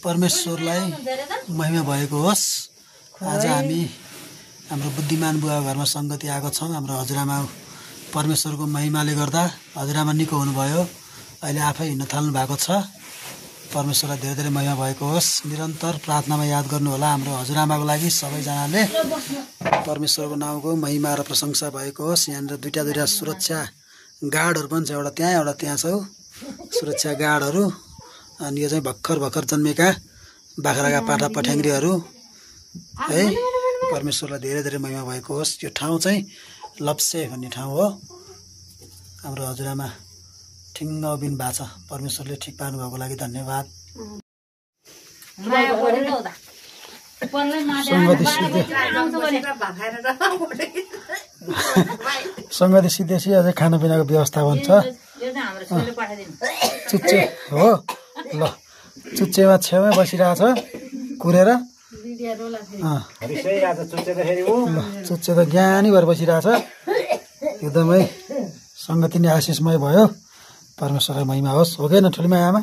परमेश्वरलाई महिमा भएको होस्। आज हामी हाम्रो बुद्धिमान बुवा घरमा सङ्गति आएको छौँ। हाम्रो हजुरआमा परमेश्वरको महिमाले गर्दा हजुरआमा निको हुनुभयो, अहिले आफै हिँड्न थाल्नु भएको छ। परमेश्वरलाई धेरै धेरै महिमा भएको होस्। निरन्तर प्रार्थनामा याद गर्नुहोला हाम्रो हजुरआमाको लागि सबैजनाले। परमेश्वरको नाउँको महिमा र प्रशंसा भएको होस्। यहाँनिर दुईवटा सुरक्षा गार्डहरू पनि छ, एउटा त्यहाँ छ सुरक्षा गार्डहरू। अनि यो चाहिँ भर्खर जन्मेका बाख्राका पाठा पठ्याङ्ग्रीहरू है। परमेश्वरलाई धेरै धेरै महिमा भएको होस्। यो ठाउँ चाहिँ लप्से भन्ने ठाउँ हो। हाम्रो हजुरआमा ठिङ्ग उभिनु भएको छ। परमेश्वरले ठिक पार्नुभएको लागि धन्यवाद। सङ्गति सिधेसी अझै खानापिनाको व्यवस्थापन छ। चुच्चे हो ल, चुच्चेमा छेउमै बसिरहेछ कुरेर। चुच्चे त ज्ञानी भएर बसिरहेछ। एकदमै सङ्गति नै आशिषमय भयो। परमेश्वरलाई महिमा होस्। हो कि न ठुली आमा?